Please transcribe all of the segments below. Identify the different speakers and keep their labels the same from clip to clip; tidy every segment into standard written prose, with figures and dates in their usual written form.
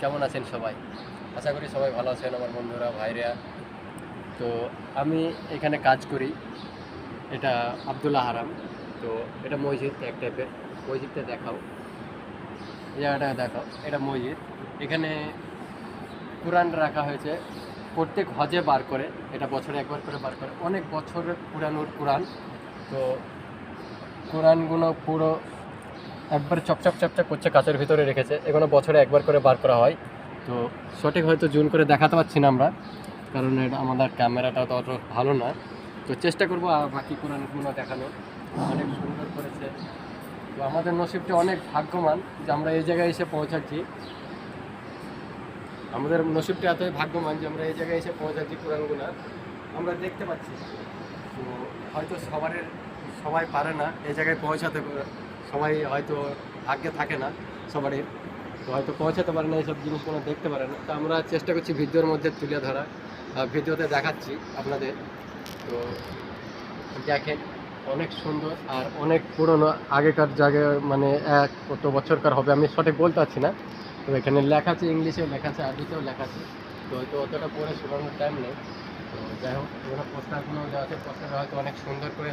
Speaker 1: কেমন আছেন সবাই? আশা করি সবাই ভালো আছেন আমার বন্ধুরা, ভাইরা। তো আমি এখানে কাজ করি। এটা আব্দুল্লাহ হারাম। তো এটা মসজিদ এক টাইপের। মসজিদটা দেখাও, এই জায়গাটা দেখাও। এটা মসজিদ। এখানে কোরআন রাখা হয়েছে প্রত্যেক হজে বার করে। এটা বছরে একবার করে বার করে, অনেক বছরের পুরানোর কোরআন। তো কোরআনগুলো পুরো একবার চকচক চকচক করছে, কাচের ভিতরে রেখেছে। এগুলো বছরে একবার করে বার করা হয়। তো সঠিক হয়তো জুম করে দেখাতে পারছি না আমরা, কারণ এটা আমাদের ক্যামেরাটা তো অত ভালো না। তো চেষ্টা করবো বাকি কোরআনগুলো দেখানোর। অনেক সুন্দর করেছে। তো আমাদের নসিবটা অনেক ভাগ্যবান যে আমরা এই জায়গায় এসে পৌঁছাচ্ছি। আমাদের নসিবটা এতই ভাগ্যবান যে আমরা এই জায়গায় এসে পৌঁছাচ্ছি, কোরআনগুলো আমরা দেখতে পাচ্ছি। তো হয়তো সবাই পারে না এই জায়গায় পৌঁছাতে, সবাই হয়তো ভাগ্যে থাকে না সবারই। তো হয়তো পৌঁছাতে পারে না, এইসব জিনিসগুলো দেখতে পারে না। তো আমরা চেষ্টা করছি ভিডিওর মধ্যে তুলে ধরা, ভিডিওতে দেখাচ্ছি আপনাদের। তো দেখেন, অনেক সুন্দর আর অনেক পুরনো আগেকার জায়গায়, মানে কত বছরকার হবে আমি সঠিক বলতে পারছি না। তো এখানে লেখা আছে, ইংলিশেও লেখা আছে, আরবিতেও লেখা আছে। তো হয়তো অতটা পড়ে শোনানোর টাইম নেই। তো যাই হোক, এগুলো পোস্টারগুলো দেওয়া আছে, পোস্টারে হয়তো অনেক সুন্দর করে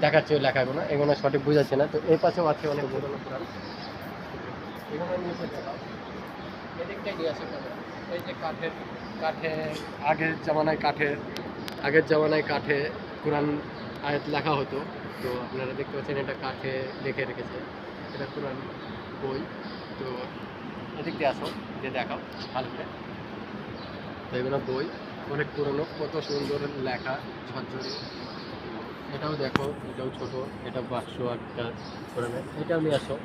Speaker 1: দেখাচ্ছে ওই লেখাগুলো। এগুলো সঠিক বোঝাচ্ছে না। তো এই পাশেও আছে অনেক পুরনো পুরাণ। এগুলো নিয়ে দেখাও, এদিকটাই নিয়ে আসে কেন? এই যে কাঠে আগের জামানায় কাঠে কোরআন আয়াত লেখা হতো। তো আপনারা দেখতে পাচ্ছেন এটা কাঠে লিখে রেখেছে, এটা কোরআন বই। তো এদিক দিয়ে আসো, যে দেখাও ভালো করে। তো এগুলো বই অনেক পুরনো, কত সুন্দর লেখা, ঝরঝরে। এটাও দেখো, এটাও ছোট, এটা 500 একটা কোরআনের। এটাও নিয়ে আসো।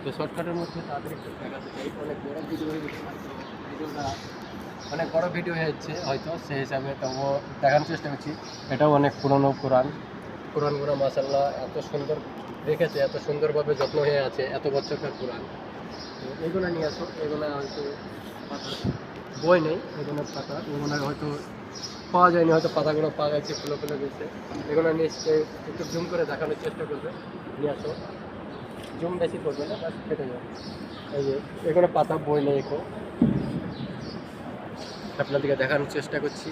Speaker 1: তো শর্টকাটের মধ্যে তাদের একটু দেখাতে চাই, অনেক বড় ভিডিও হয়ে গেছে হয়তো, ভিডিওটা অনেক বড় ভিডিও হয়েছে হয়তো, সেই হিসাবে তবুও দেখানোর চেষ্টা করছি। এটাও অনেক পুরনো কোরআনগুলো মাশাআল্লাহ এত সুন্দর রেখেছে, এত সুন্দরভাবে যত্ন হয়ে আছে, এত বছরকার কোরআন। তো এগুলো নিয়ে আসো। এগুলো হয়তো পাতা, বই নেই, এগুলো পাতা। এগুলো হয়তো পাওয়া যায়নি, হয়তো পাতাগুলো পাওয়া গেছে, ফুলে ফুলে গেছে। এগুলো নিশ্চয়ই একটু জুম করে দেখানোর চেষ্টা করবে। নিয়ে আসো, জুম বেশি করবে না, বাস কেটে যাবে। এই যে এগুলো পাতা, বই নেই, আপনাদেরকে দেখানোর চেষ্টা করছি।